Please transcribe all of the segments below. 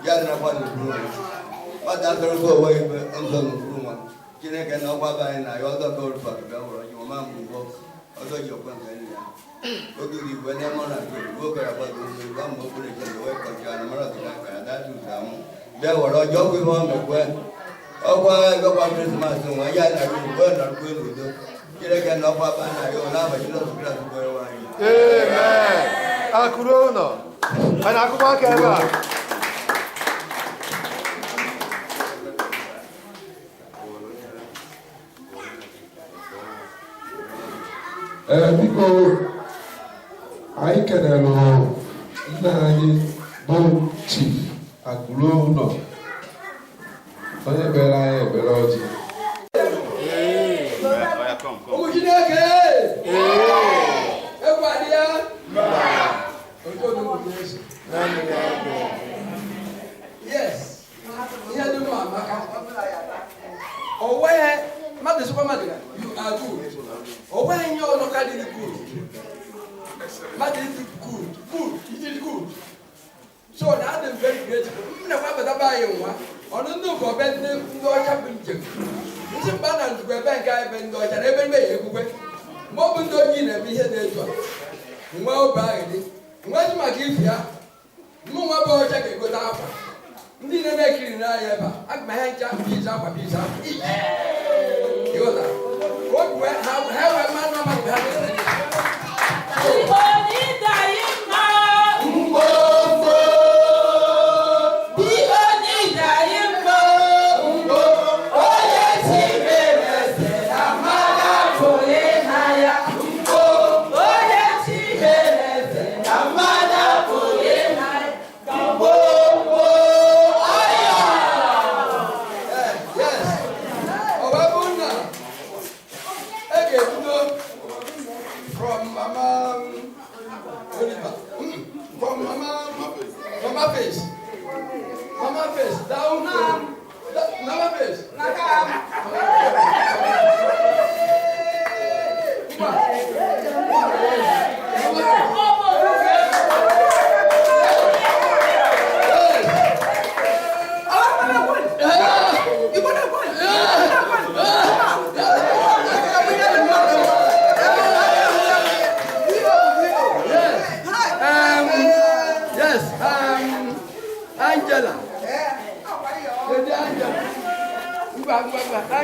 Yadna one room. But that's also away on the room. Chineke na ọgba anyị na ya ọzọ ka ụrụ fara bịa wụrụ onye ọma mbụ ọzọ ji ọkwa nke nri ya oge igwe ndị mụrụ na nke igwe okere agbado ụzọ igwe ama okpere nke ndị wee kọcha na mara ọdịda ka ya data ụzọ amụ bịa wụrụ ọjọọ ọgwụ ihe ọ mekwe ọgwa ịgọkwa krismas nwa ya na ya igwe na rukwe n'udo Chineke na ọgba ba na ya ụlọ abalị n'ụzọ klas gwere nwaanyị amen akụrụ ụlọ mana akụkọ aka ebe a biko anyị kelere nna anyị bụ Chief Agụrụ ụlọ onye bere anyị ebere ọjị you are good. Or when you're locally good, Mother is good, it is good. So now I'm very grateful. Never the buy one. On the new for bed, no shopping. It's a balance where bank I've been going and every way. Mobile don't need a behavior. Well, buy it. What's my gift here? No more about check a good hour. Didn't make it in I ever. I my hand jump piece up a piece up. What how am I not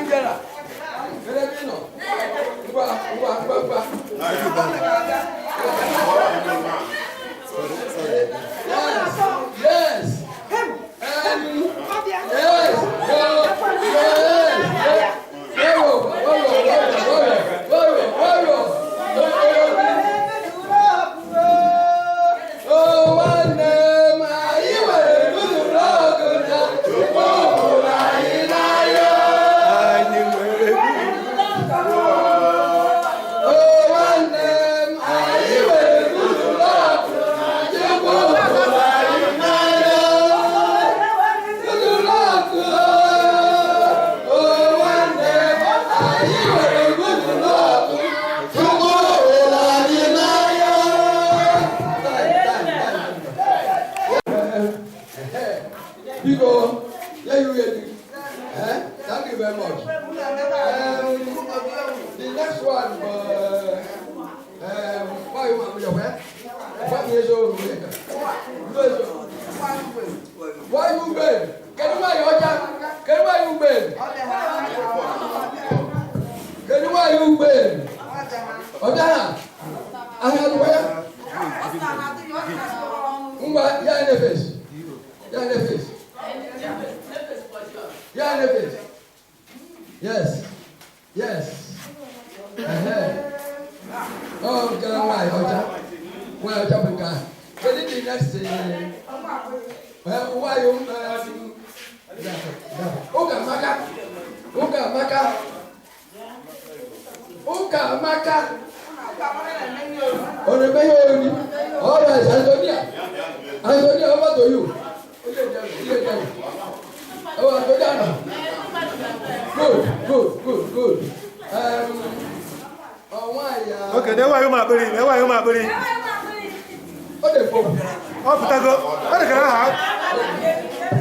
Angela. Yes. People, yeah, you ready? Thank you very much. The next one, why you want me to wear? 5 years old. Why you been? Can you buy your job? Can you buy you been? Can you buy you been? Ojana, I have to wear. Yeah, in the face. Yeah, in the face. Yeah, in the face. Yes. Yes. Oh, get away, Oja. Well, Japanka. Get it the next thing. Well, why you? Oga Maka. Oga Maka. Oga Maka. On the way, all right, Antonia. Antonia, over to you. Oh, Antonia. Good. Okay, then why you my buddy? Then why you my buddy? What the fuck? Oh, Putago. What the hell?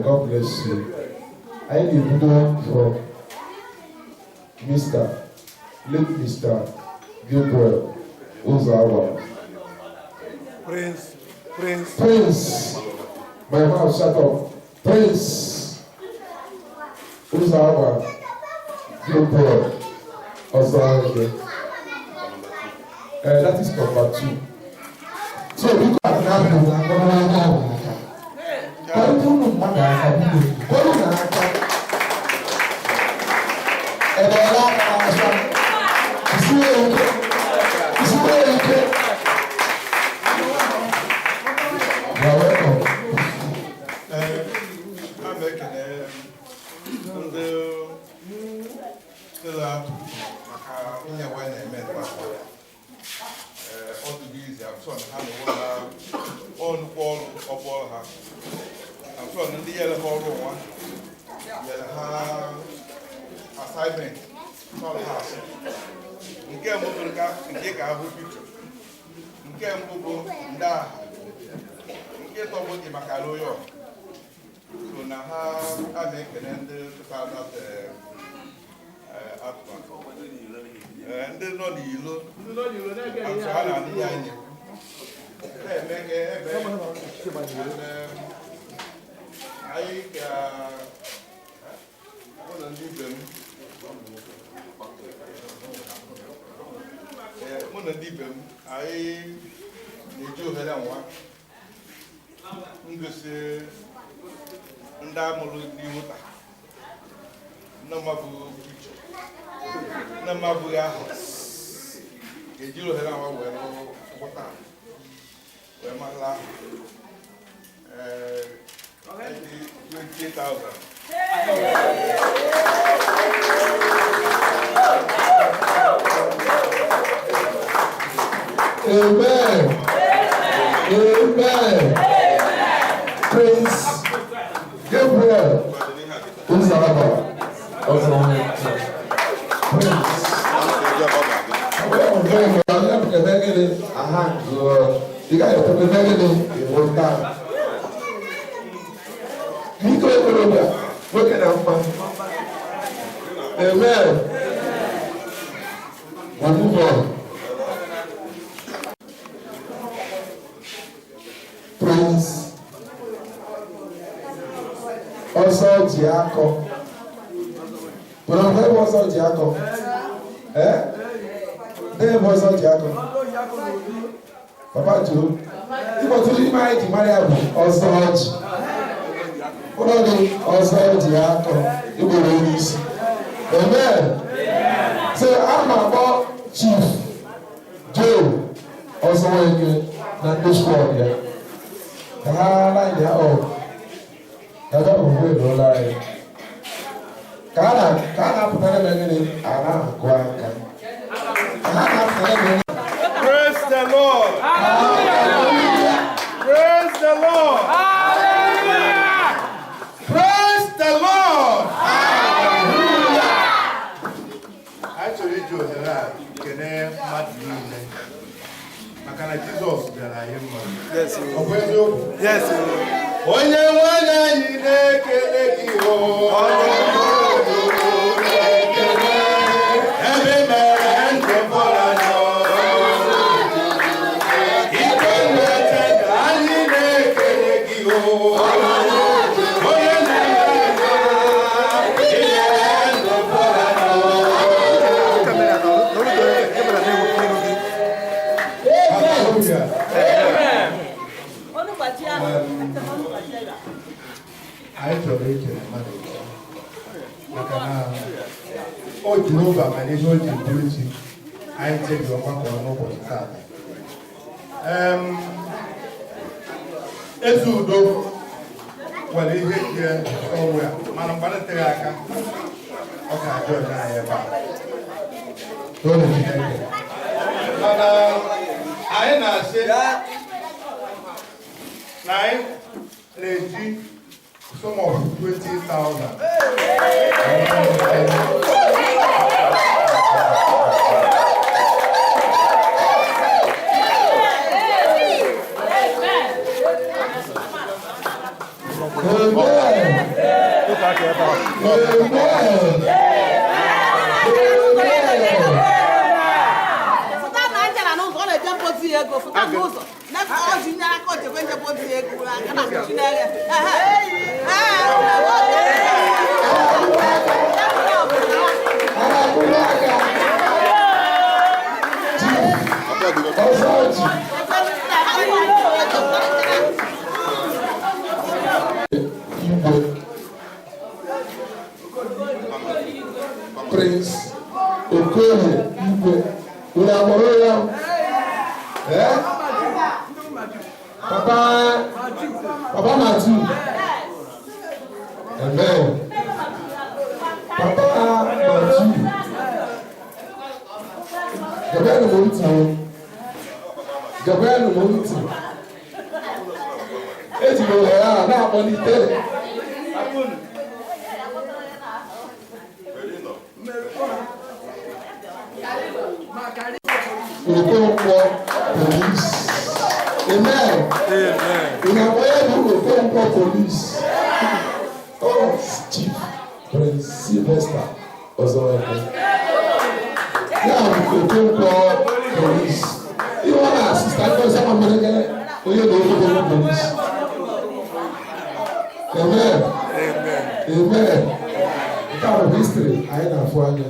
God bless you. I need to know for late Mr. Gabriel Ozonweke. Prince. My mouth shut up. Prince Ozonweke. Gabriel Ozonweke. That is number 2. So we got now. Assignment, small house. Nke mbubuka nke ka ahụ picture. Nke mbubu nda. Nke tobo di makalo yo. So na ha amekene ndị pụtara atụmatụ. Ndị nọ n'ilo. Atụ ha na ndị anyị. Emeke ebe. Anyị ka ụlọ ndị ibe m mụ na ndị ibe m anyị na-eji ohere nwa ngosi ndị amụrụ n'ihu taa nne mmabụ uche nne mmabụ ahụ ga-eji ohere nwa were ụkwụta wee mala 20,000. Amen. Amen. Prince Gabriel Ozonweke. Amen. One more. Prince Ozonweke. Brother Ozonweke. Then Ozonweke. Papa Joe. If I tell you my Maria Ozonweke. Ozonweke. You will release. Amen. So I'm about Chief Joe Ozonweke. Not this one here. Like that. Oh, I don't know where to lie. Praise the Lord. Hallelujah. Praise the Lord. Hallelujah. Praise the Lord. Hallelujah. Actually, Joseph, can I Makana Jesus bịara anyị mma. Yes. Yes. Onye nwe anyị na-ekele gị o. Onye nwe na-ekele. Ebe mere ndị mkpọrọ nọ. Ike na-eche ka anyị na-ekele gị o. Onye na-eme ihe ndị mkpọrọ nọ. Anyị chọrọ ikele mmadụ maka na o Jehova mana ihe o ji bụrụ chi anyị chebi ọgbakọ n'ụbọchị taata. Eze udo nwere ihe dị onwe ya mana mgbe nteghị aka ọ ga-ajọ onye anyị ebe a. Mana anyị na-asị na anyị na-eji some of 20,000. Prince Okoye Igwe unamwona Papa Matthew. Amen. Papa Matthew. Gabriel Monti. Eti mo ya na monite. Okonkwo police. Amen. Amen. In a way, we will Okonkwo police. Oh, Chief Prince Sylvester Ozonweke. Now Okonkwo police. You want to assist? I know someone we are going to police. Amen. Amen. Amen. The kind of history I know for you.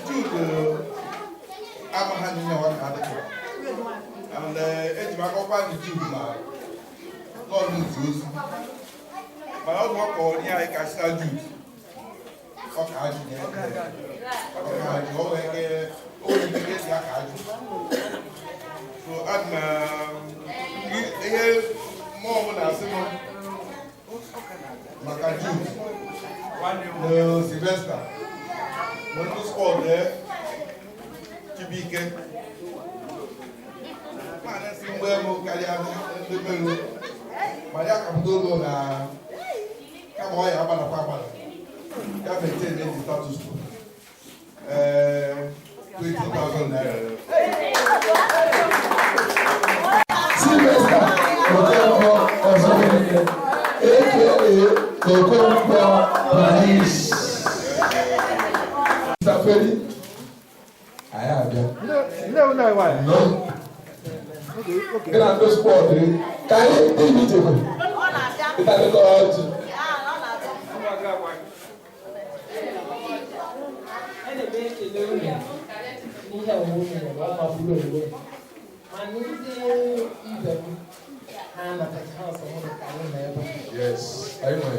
Jude and it's my company Jude now. Not Jude. But I don't want to I can start Jude. Okay. So I'm more than I say. Makaju, Sylvester, when you score there, Chibike, Simwemo, Kalian, the Melu, Maria Camdolo, come away, Abana Papa, that maintain the status quo. 20,000 naira. Sylvester, Okonkwo police. Mr. Feli, I have them. No. Okay. Can I go sport? Can you meet him? Is that the God? Yes, I know.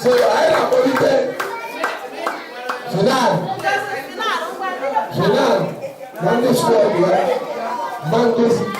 So I am appointed Final, Mango's word, Mango's,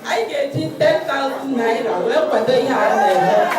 I get 10,000 naira. Well, but they have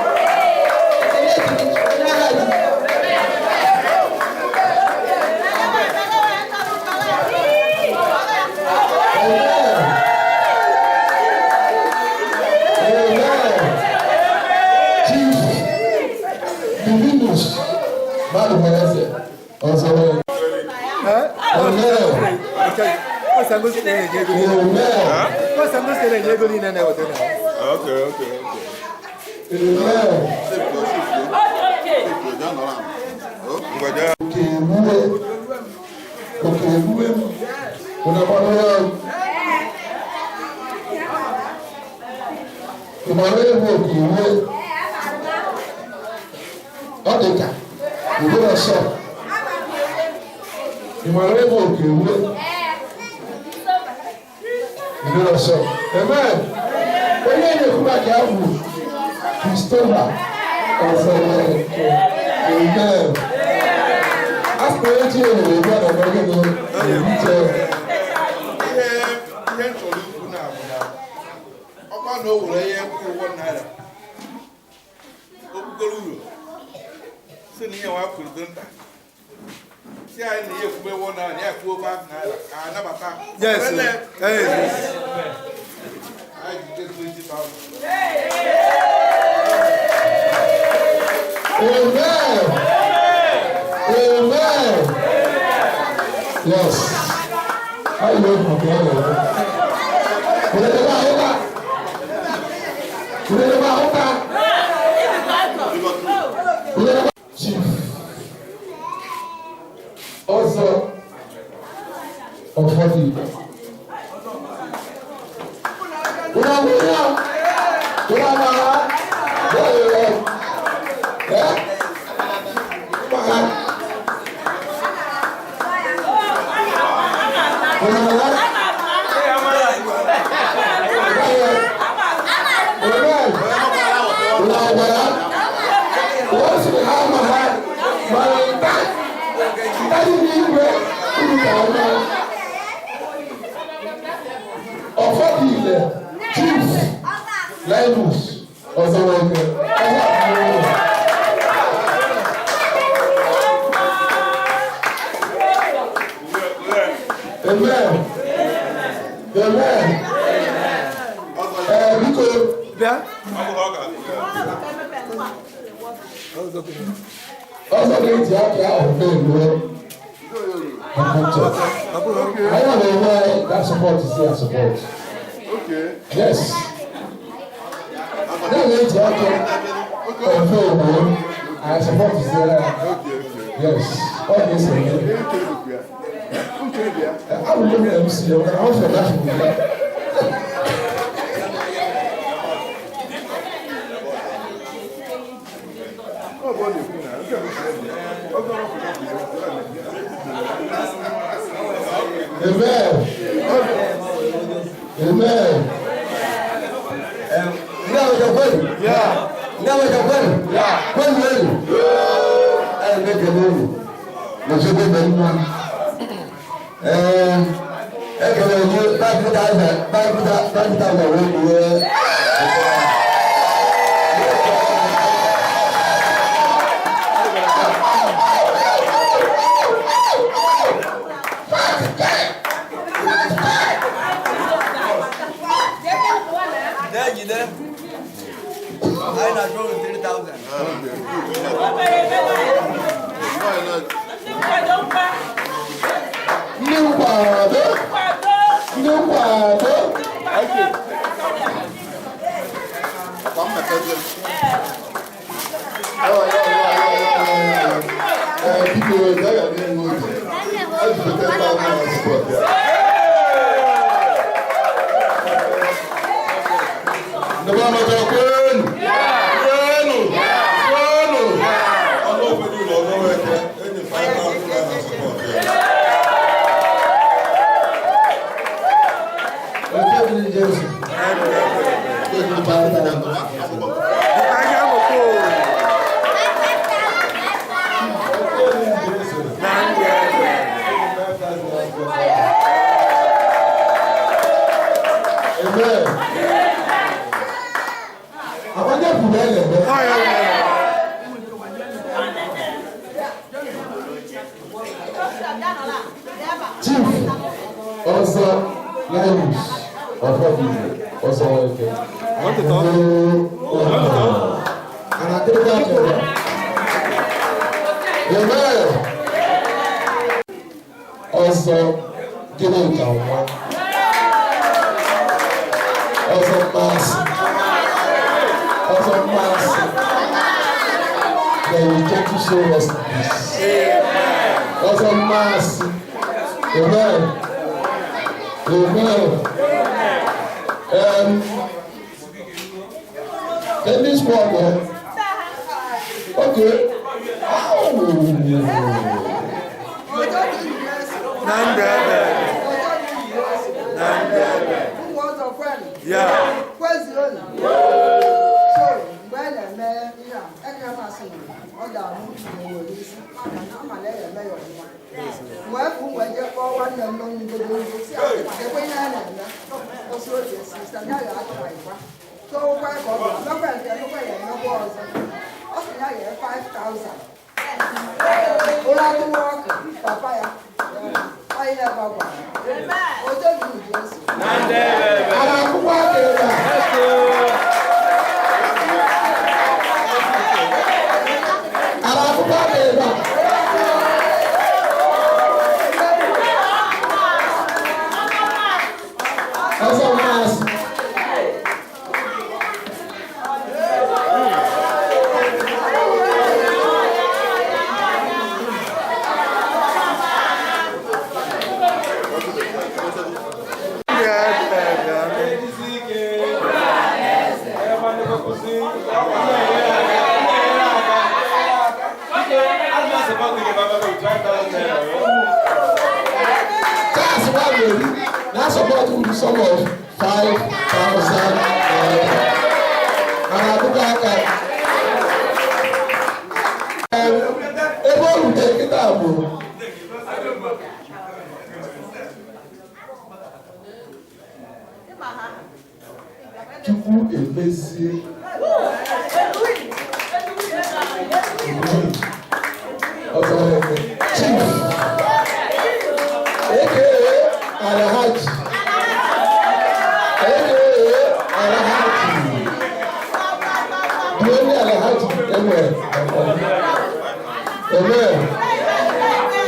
Ozonweke. Amen. Amen. Bịa. ọzọ ga-eji aka ahụ na-eruo anyị na-enwe that support is there support. Yes. Na-eji aka ọhụrụ eruo anyị support is there. Yes. Ọ ga-esi eme. Abụghị m MC ya, ọ fere ahụ ya. Amen. Amen. Now you're good. Yeah. Now you're good. Yeah. Good man. I'll make a move. Let's go to the man. Okay, you back to that. I'm not going to 3,000. New father. Chief Ozonweke Ozonweke. Want to talk? And I think that Amen. Also, give him one. Also, mass. Then we take to show us this. Also, mass. Amen. Amen. Then this one, okay. Yeah. That's about to be some of 5,000. And I look at able to take it out. Chukwu emezie. Ozonweke. Chief. AKA Alhaji. AKA Alhaji. Amen. Amen.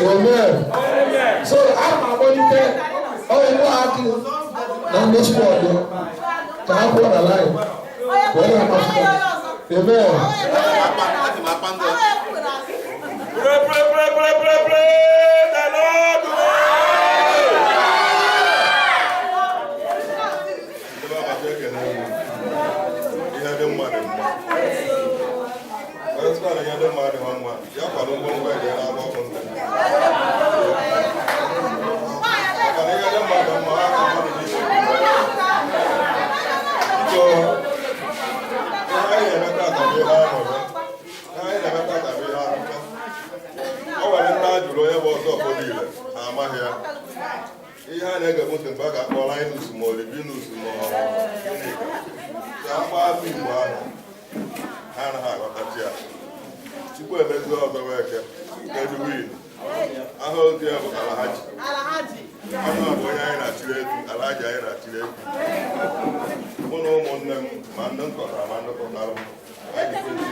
Amen. So I'm a monitor. Oh, you know how to now this one. Can I put on a line? Amen. Pray, pray, pray, pray, pray, pray. The Lord. Ihe a na-egemụta mgbe a ga-akpọrọ anyị n'usu ma oribi n'usu ma agba afọ Igbo ahụ ha anaghị aghọtachi ya. Chukwu emezie Ozonweke Edwin aha ozi ya bụ Alahaji anụ abụ onye anyị na-achịrị egwu Alahaji anyị na-achịrị egwu mụ na ụmụnne m ma ndị nkọtara ma ndị kọtara m anyị ji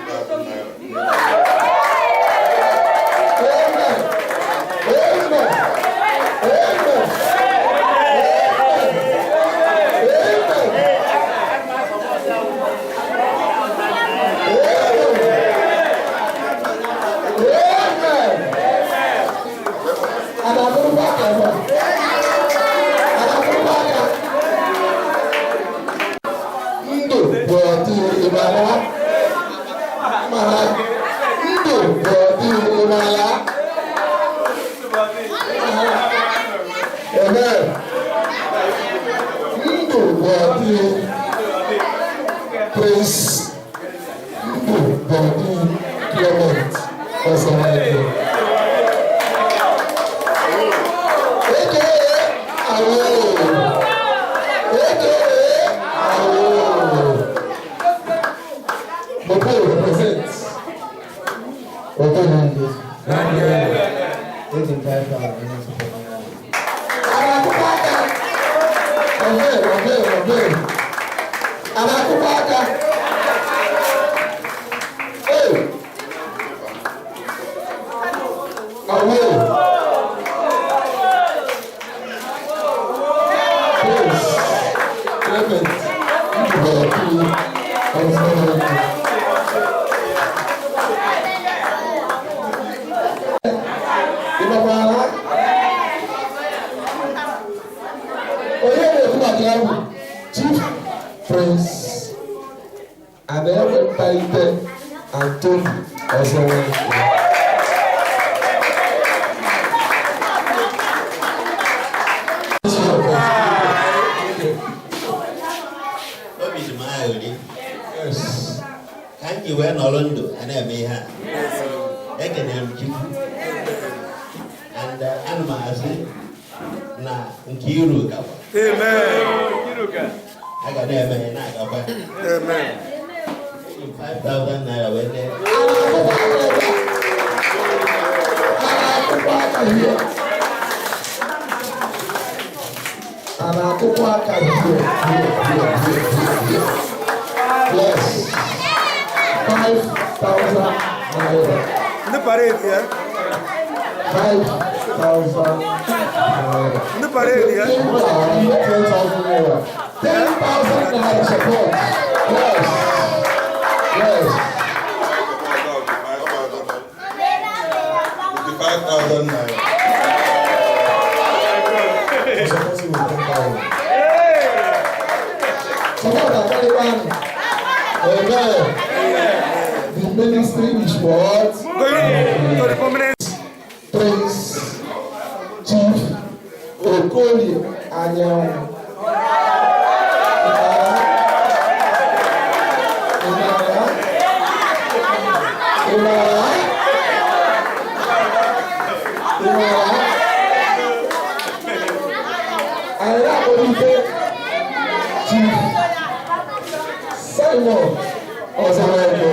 Chief Prince Adewepaipe Anthony Ozonweke. Yes. Can you wear Nolondo and I may have? I can help you. And Anma na Nkiru Kawa. Amen. I got there, man. I got back. Amen. 5,000 naira went there. Yes. 5,000 naira. The parade here. 5,000 naira. The parade here. 10,000 naira. 10,000 naira support. Yes. Yes. 55,000 naira. Amen. The ministry is what? Going to the permanent. Prince Chief Okolie Anyanwụ. Chief Simon Ozonweke.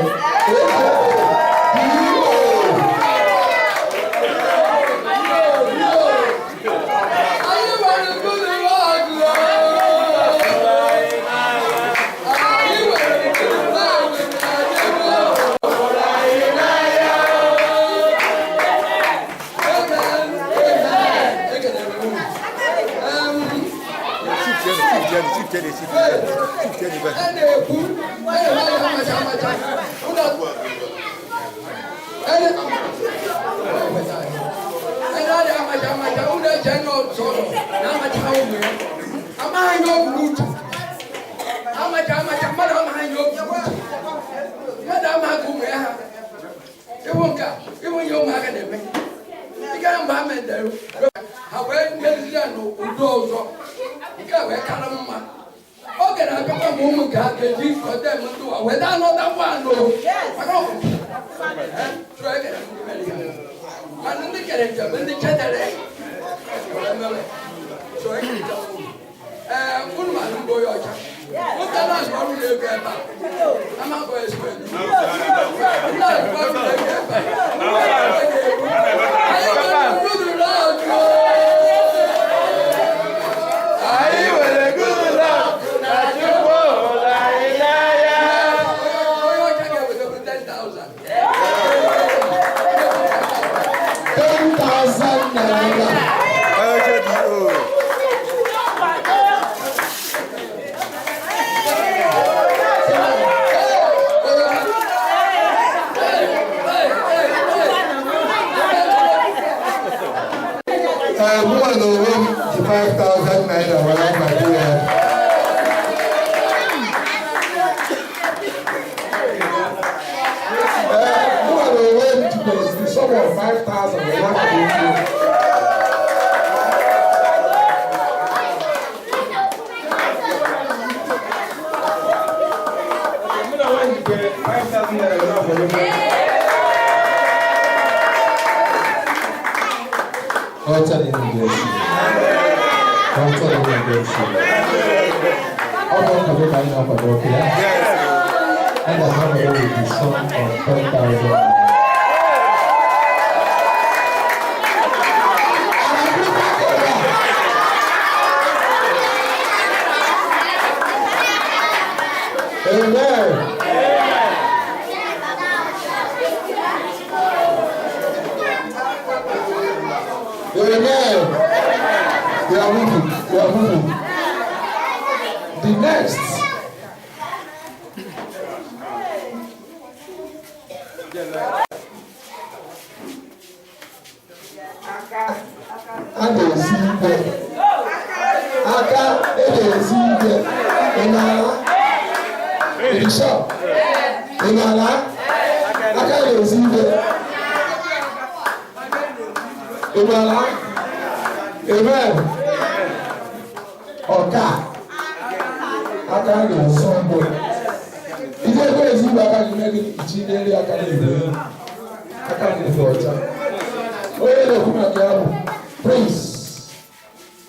Prince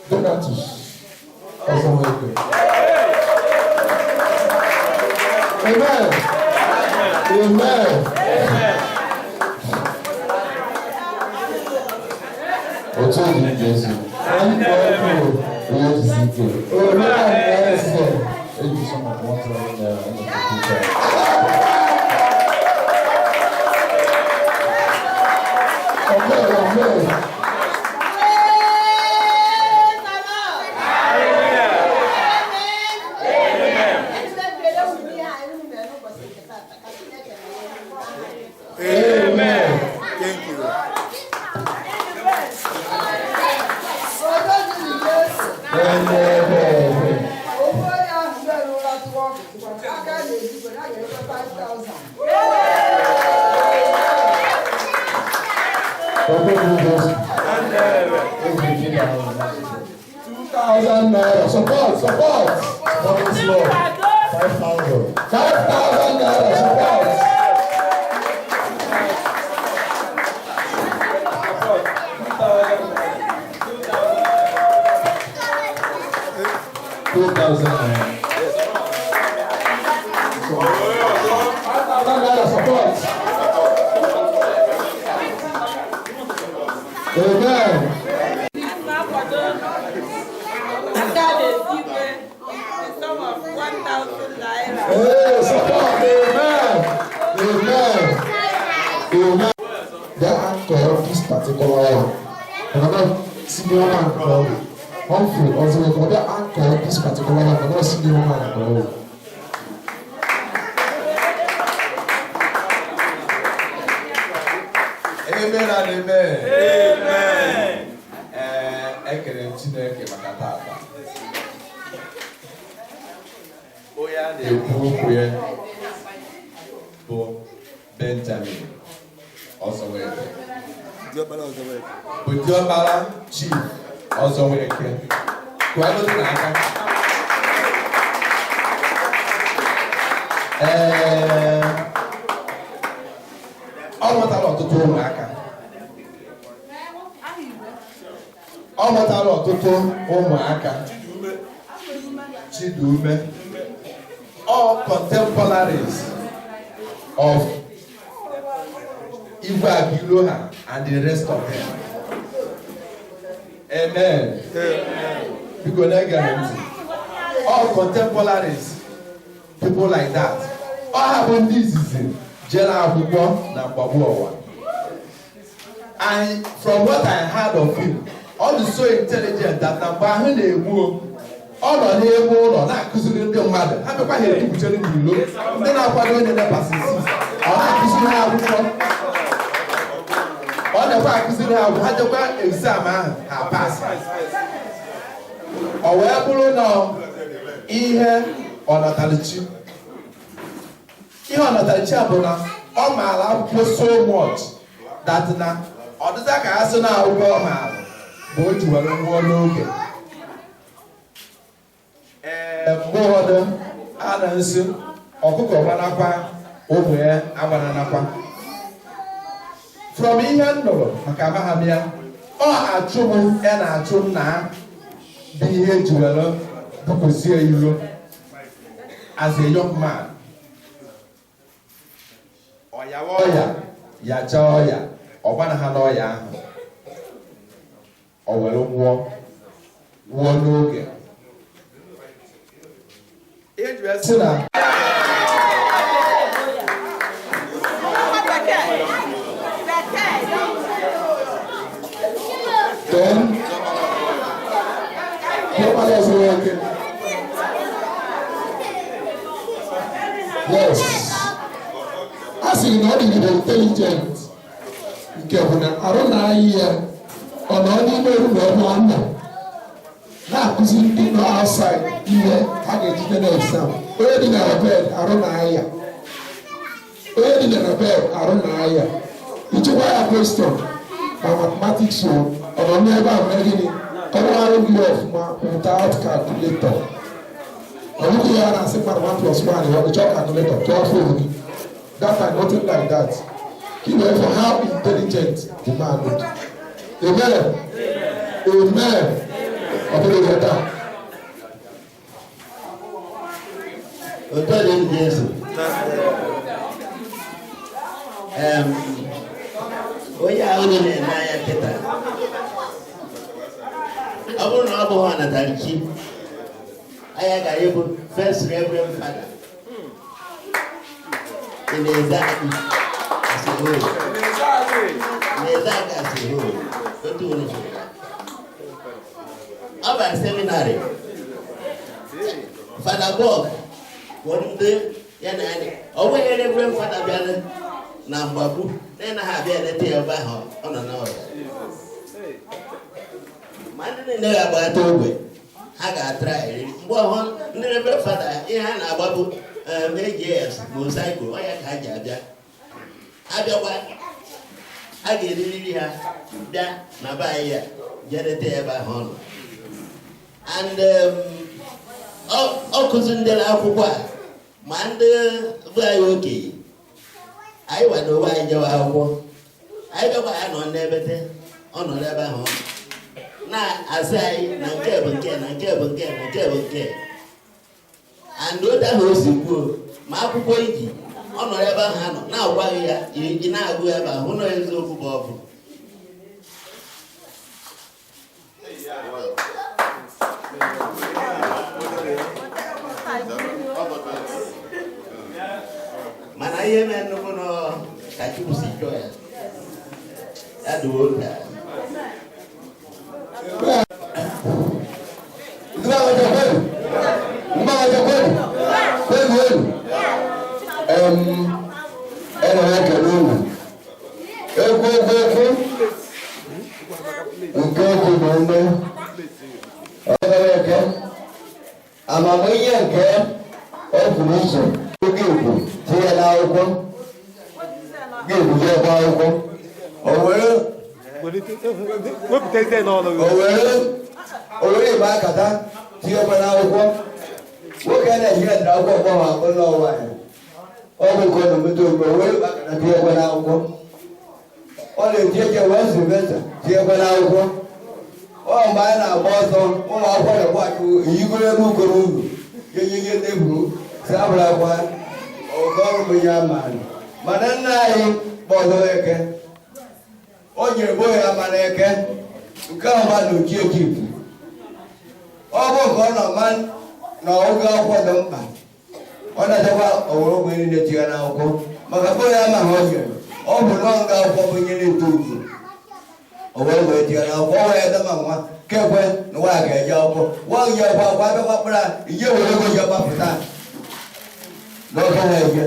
Donatus Ozonweke. Amen. Amen. Otu ni Jesu. Ani ko o zike. O na ese. Eji so mo want to in the future. Amen. Support. Support is low. 5,000. 5,000 naira support. 2,000 naira. 5,000 naira support. Amen. Support. Amen. The anchor of this particular one. And I'm not senior man called Humphrey Ozonweke. The anchor of this particular one. I'm not senior man called. Amen and amen. Amen. Ekele Chineke maka tata. Onye a na-ekwu okwu ya bụ Benjamin Ozonweke. Bụ diọkpara Chief Ozonweke. Kụọgodu n'aka. Ọ mụtara ọtụtụ ụmụaka. Ọ mụtara ọtụtụ ụmụaka. Chidume. All contemporaries of Igwe Abiloha and the rest of them. Amen. Because all contemporaries, people like that. All have this is General Abubo na Babuawa. And from what I heard of him, all is so intelligent that Nabahu Nebu. Ọ nọ n'ebe ụlọ na-akụziri ndị mmadụ ha bịakwa ha ebubuchere n'ilo ndị na-akwado onye na-epasisi ọ na-akụziri ha akwụkwọ ọ na-ekwe akụziri ha akwụkwọ ha jekwa exam ahụ ha pasị ọ wee bụrụ na ihe ọnatalichi bụ na ọ maara akwụkwọ so much that na ọ dịza ka ha so na akwụkwọ ọ maara bụ o ji were nwụọ n'oge mgbe ụfọdụ a na-esi ọkụkọ gbanakwa ụmụ ya agbananakwa from ihe m nụrụ maka maham ya ọ achụ m ya na-achụ nna bụ ihe eji were bupụsie ilo as a young man ọyawa ọya yacha ọya ọgbana ha n'ọya ahụ ọ were nwụọ n'oge Sina. Then, nobody else working. Yes. As you know, the intelligent. You can I don't know here. On any way, na-akụziri ndị nọ outside ihe ha ga-ejide n'exam. Onye dị na bed arụ n'ahịa. Onye dị na bed arụ n'ahịa. Ịchịkwa ya question ma mathematics ọ nọ n'ebe a mee gịnị? Ọrụ gị ọfụma without calculator. Ọ bụghị ya na-asị mmadụ 1+1 ọ chọọ calculator tụọ phone gị. That time nothing like that. He went for how intelligent the man would. Amen. Amen. Otu dị ndị eso onye ahụ na-eme anya kịta ọ bụrụ na ọ bụ ha natara chi anya gara ịbụ first reverend father na-eze aka asị otu ụlọ Our seminary, Father Bob, one day, Yanani, away every Father Bella, Nambabu, then I have a tail by her on another. Man didn't know about Toby. I got tried. Well, never Father, Yan Ababu, 8 years, Mosaico, I had Jaja. I don't want. I get really that Nabaya, get a tail by her. And kụziri akwụkwọ a ma ndị bụ anyị okenye anyị wado anyị jewe akwụkwọ anyị bịakwa ya nọ n'ebete ọ nọ n'ebe ahụ na-asị anyị na nke bụ nke na nke bụ nke na nke bụ nke and otu ahụ o si kwuo ma akwụkwọ iji ọ nọ ebe ahụ anọ na-agwaghị ya ị na-agụ ebe ahụ hụ na eziokwu bụ ọ bụ mana ihe mere nnukwu nọ ka Chukwu si chọọ ya ya dị otu a Egwu onye nke ọ pụrụ iche oge igbo tinye n'akwụkwọ ga-egbu jebe akwụkwọ o were igbe akata tinyekwa n'akwụkwọ nwoke na-eji ndịra akwụkwọ gbanwe akpụ n'ọnwa ya ọ bụ nke ọ na-emeta ogbe o were igbe akata tinyekwa n'akwụkwọ ọ na-eji eche wee silvesta tinyekwa n'akwụkwọ ọ mgbe anyị na-agba ọsọ ụmụ akwụkwọ na-akwachụ iyigoro ebe ukoro uru ga-enye ndeburu si abụrụ akwa oge ọrụ bụ ya maara mana nna anyị bụ Ozonweke o nyere bo ya mana eke nke ahụ ma na oji ejipu ọ bụ nke ọ nọ ma na oge akwụkwọ dị mkpa ọ na-achakwa owere ogbe niile tinye n'akwụkwọ maka bo ya ma ha o nyere ọ bụ na nga akwụkwọ bụ nyere ito ugo o wee wee tinye n'akwụkwọ ọ wee dama nwa kekwe na nwa ga-eje akwụkwọ nwa ji akwụkwọ akwụkwọ abịakwa kpara ije were ego ji gbapụta n'oge ha eje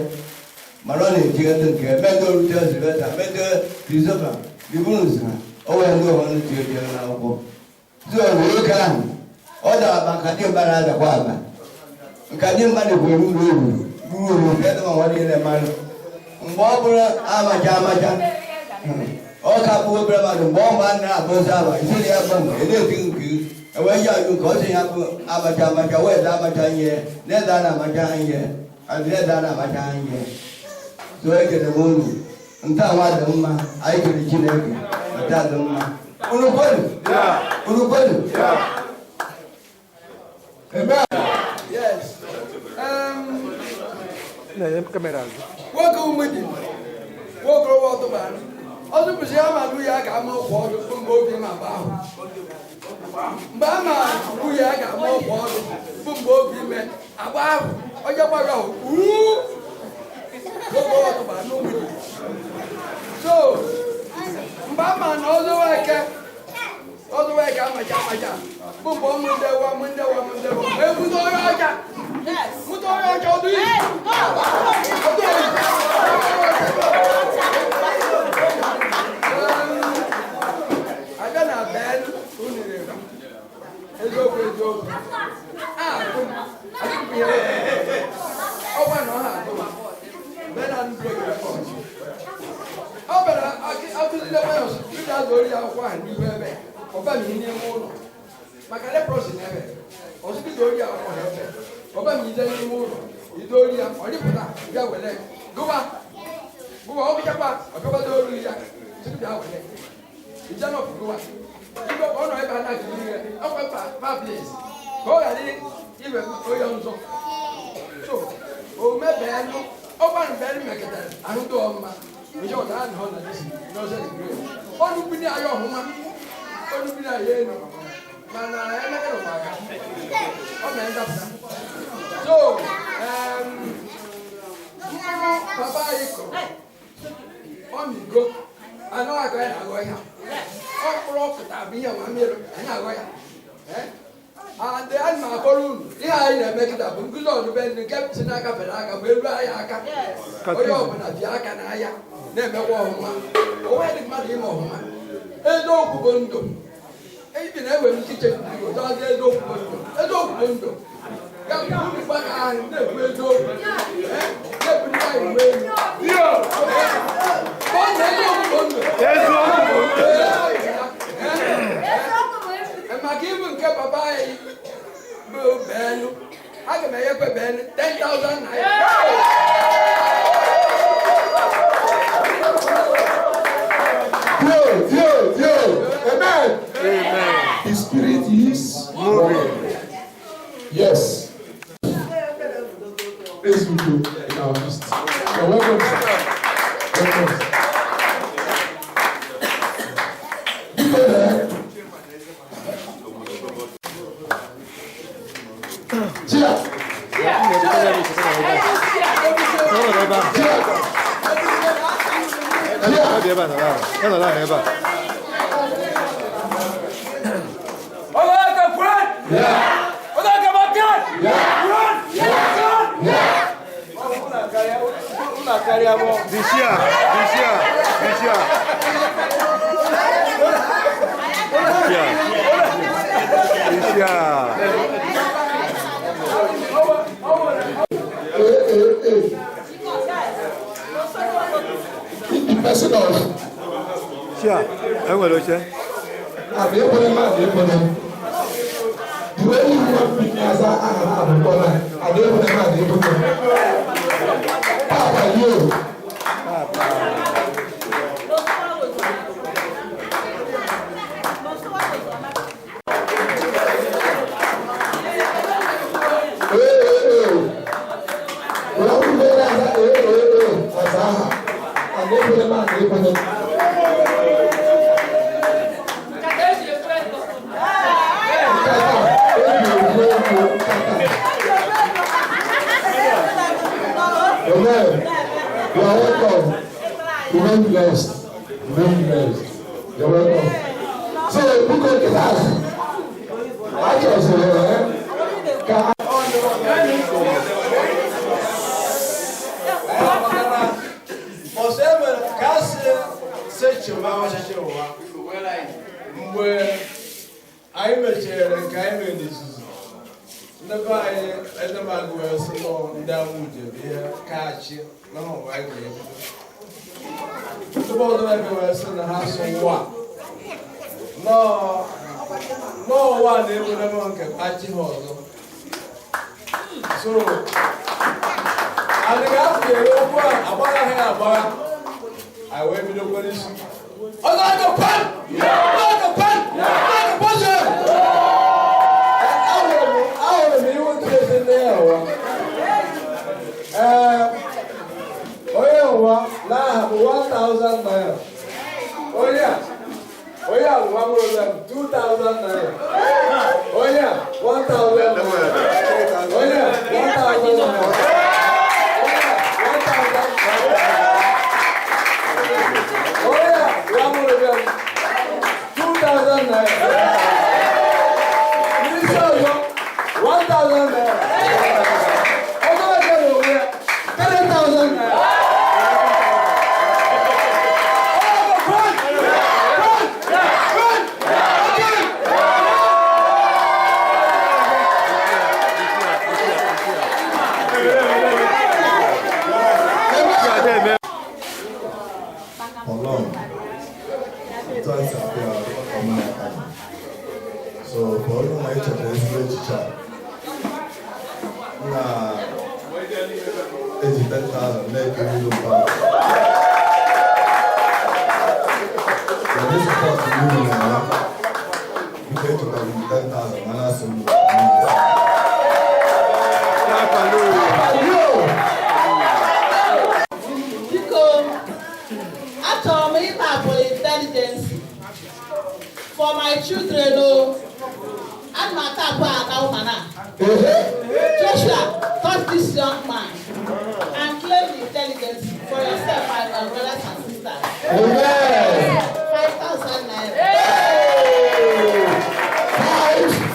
mana ọ na-etinye ndị nke mede orute zibeta mede krizoba libunus ha o wee ndị ọhụrụ tinye n'akwụkwọ zụọ nwoke ahụ ọ dara akpa nka dị mba na-adakwa akpa nka dị mba na-ekwere uru ruru nke dịma nwa niile mmadụ mgbe ọ bụrụ amacha ọ ka bụ obere mmadụ mgbe ọ gba nna akpọzi aba isi ya bụ nke na-eti nke enwee ji ajụ nke ọ sị ya bụ amacha wee da amacha ihe na-eda na amacha ihe adịrịda na amacha ihe so ekele m unu nta nwa dị mma anyị kere Chineke nta dị mma unu kwenu Amen. Yes. Nwoke umedi nwoke ọtụbara ọtụ bụzi ya ma nụ ya ga-ama ọgwụ ọdụ mgbe obi ma agba ahụ mgbe a ma nụ ya ga-ama ọgwụ ọdụ bụ mgbe obi ime agba ahụ onye gbara ahụ nwoke ọtụbara n'umedi so mgbe a ma na Ozonweke amacha bụ mgbe ọmụ ndewa ebute onye ọcha mụta onye ọcha ọdụ iyi aga na ben unere eziokwu ọgwa na ọha atụma bena ndị ọ bịara akụzile nwayọ ndị azụ ori akwụkwọ ahụ n'ihu ebe ọba m ihe n'ime ụlọ maka leprosi na ebe ọsụkụ ide ori akwụkwọ ha ebe ọba m ije n'ime ụlọ ide ori ya ọ dịpụta bịa wele gụwa ọ bịchakwa ọbịakwado ori ya sịkụ bịa wele ije nọpụ gụwa ibe ọ nọ ebe a na-agụ ihe ọkwa pablis ka ọ ghara iwe onye nzọ so o mebee nụ ọgba mgbe mekịtara ahụ dị ọmụma ihe ọta a na ọ na-esi n'ọzọ igwe ọnụ bini ayọ ọhụma ọnụ bini ayọ elu mana emekere ụwa aka ọ mee ndapụta so papa anyị kọrọ ọmịgo anọ agọ ya agọ ya ọ kpụrụ ọpụta bụ ihe nwa mmiri anyị agọ ya adị anyị ma akọrọ unu ihe anyị na-emekịta bụ nkụzi ọdụbendị nke si n'aka fere aka ma elu anyị aka onye ọbụla ji aka n'ahịa na-emekwa ọhụma onwe dị mmadụ ime ọhụma eziokwu bụ ndụ ibi na-ewe m ichiche ọzọzi eziokwu bụ ndụ ga-unu gbaka ahụ na-ekwu eziokwu na-ekwu ndị anyị uwe elu maka ibu nke papa anyị bụ beenu aga m enyekwe beenu 10,000 naira Amen. The spirit is moving. Yes. Praise be to in our midst. You're welcome, sir. Welcome. In the person of Sure. I will watch it. the way you want me as I have Papa, you. Amen. You are welcome. Remain blessed. Remain blessed. You're welcome. So, book of class. I just Never I never go so long down with you, catch it. No, I agree. The boat everywhere in the house of one. No one ever never can catch him also. So I think after you I wait with the police. I like a pen! Like a pen! Like a buzzer! Now 1,000 naira. Oh yeah, 2,000 naira. Oh yeah, 1,000 naira. Oh yeah, 1,000 naira. Oh yeah, 2,000 naira. 1,000 naira. 10,000 naira. So for all my children, teacher, na 10,000, make you look back. When this support you now, you pay to 10,000, and that's some. For my children, and my Joshua, touch this young man and claim the intelligence for yourself and your brothers and sisters. Amen. 5,000 naira.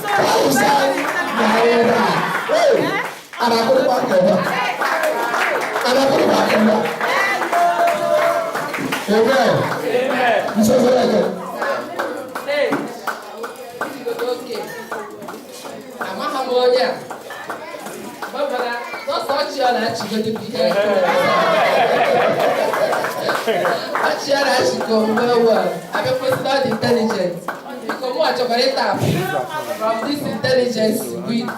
5,000 naira. And I put it back in. Amen. You say so again. Intelligence. From this intelligence with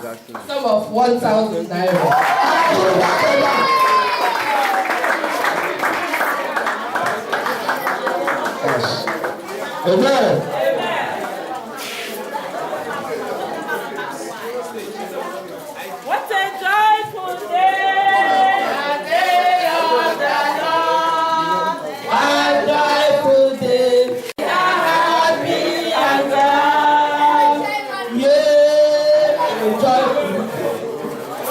some of 1,000 naira. Amen. What a joyful day! A day of the Lord. A joyful day. Happy and glad. Yeah, joyful.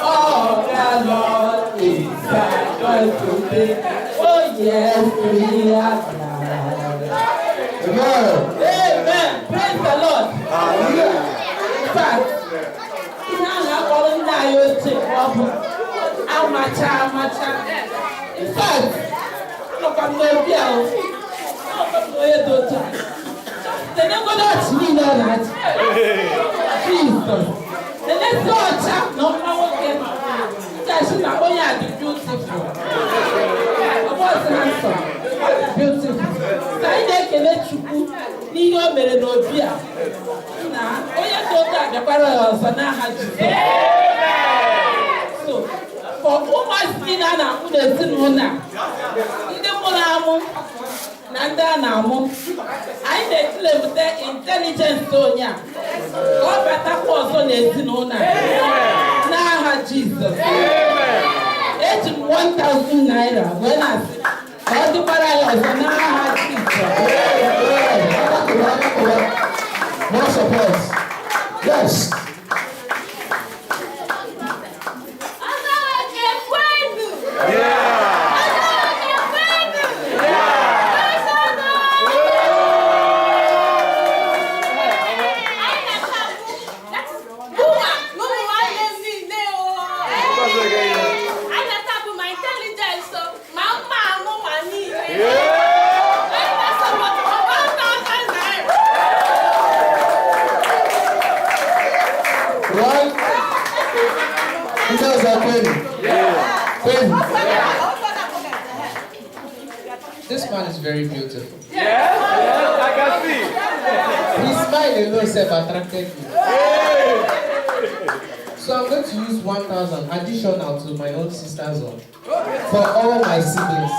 Oh, the Lord is a joyful day. Oh, yes, we are glad. Amen. Amen. Praise the Lord. Hallelujah. In fact, in fact, look at the bill. The never not me know that. Jesus. The next door chap, no one can. Kashi na onye a dị beautiful. Ọ bụ handsome. Beautiful. Ka anyị na-ekele Chukwu n'ihe o mere n'obi a. Na onye dị oke abịakwara ya ọzọ n'aha Jizọs. So, for ụmụazị na a na-amụ n'ezinụlọ a, ndị mụrụ amụ na ndị a na-amụ, anyị na-ekilepụta intelijensị onye a ka ọ batakwa ọzọ n'ezinụlọ a n'aha Jizọs. Eji m 1,000 naira wee na-asị ka ọ dịkwara ya ọzọ n'aha Jizọs. More support. Yes. This man is very beautiful. Yes, I can see. His smile alone self attracted me. So I'm going to use 1,000 additional to my own sister's own for all my siblings.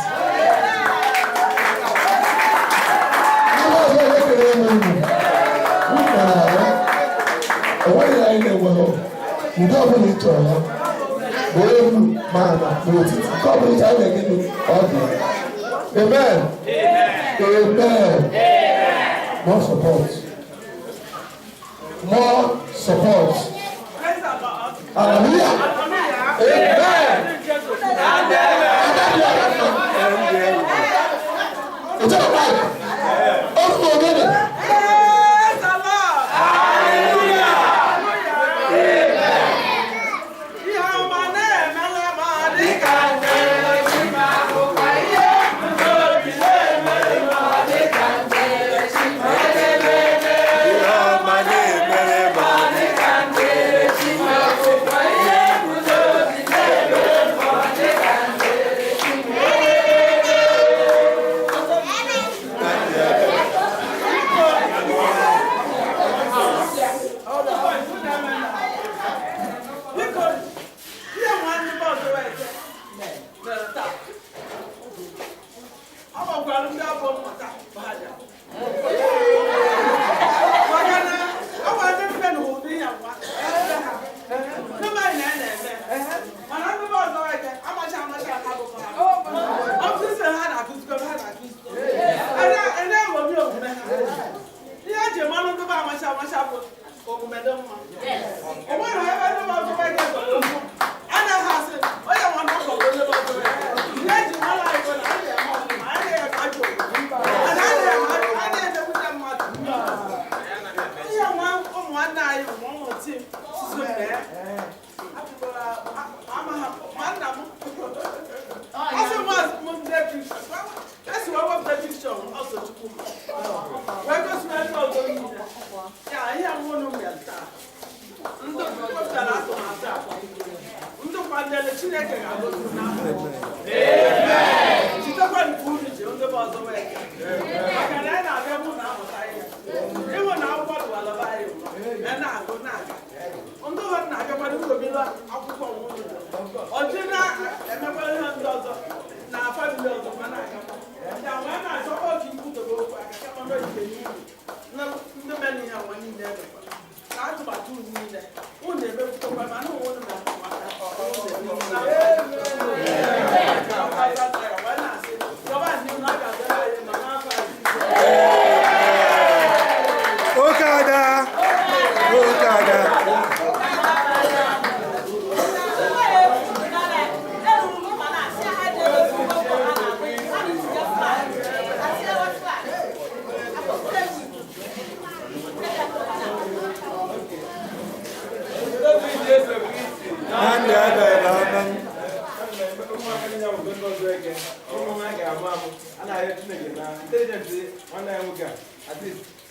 Amen. Amen. More support. More support. Hallelujah. Amen. It's all right.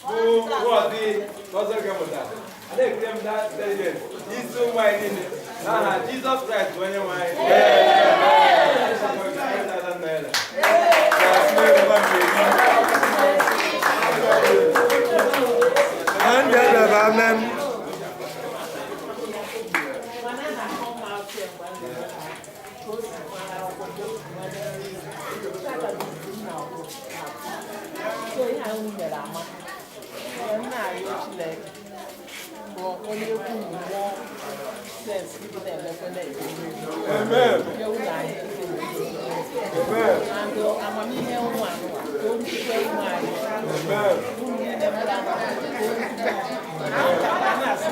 Who was the Ozonweke? I think them that intelligent. He's so wide in it. Jesus Christ, when you want. Amen. So ihe ahụ mere ama m na-arịọ Chineke bụ onye ekwu mmụọ sens ndị na-emekwa na-ekwu ihe ụlọ anyị andụ amamihe ụmụ anụwa ka o rukwe ụmụ anyị ụmụ niile mụrụ ama ka o rukwe a na-asị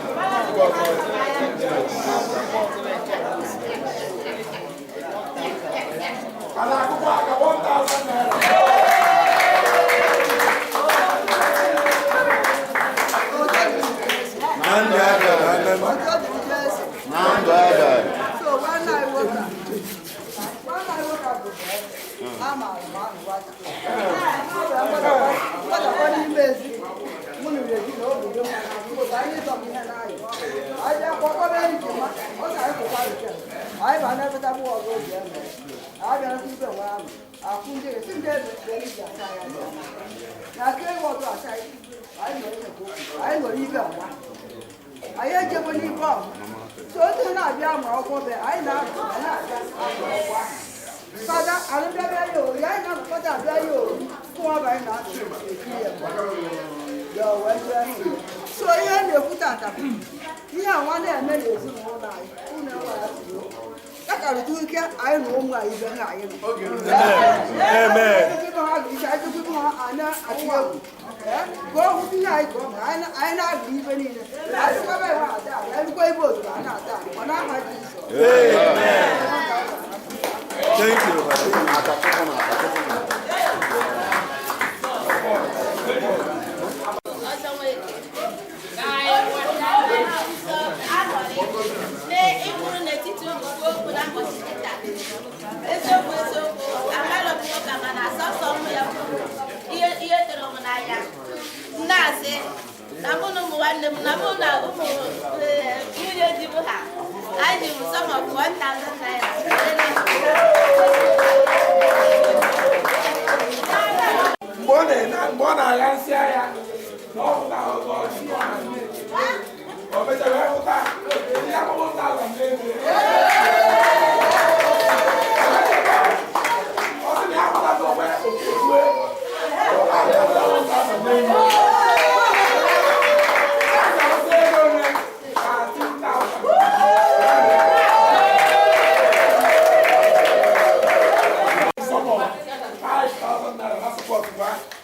So when I woke up, I'm out of my water. What a funny mess. When you get over, I need something and I just walk anything. What I have to I never done more of those. I don't think the one. I couldn't get a single I can't walk outside. I know you go. I ain't getting any problem. So it's not young or I know. Father, I don't know you. I know what I value. Who am I not? So you have your foot at up. You have one day made it all night. Who knows what I do here. I know why you don't I am. Amen. People are not at you. Go with the night. I not even in it. I don't know that. I'm going to go. I'm not that. When I'm at this. Thank you. I give some of 1,000 naira. Mbona agansi aya no na o si o be te ve uta ya mo uta la mbele o ni a mala do we o a ya la uta la mbele Some of 5,000 naira, that's what we want.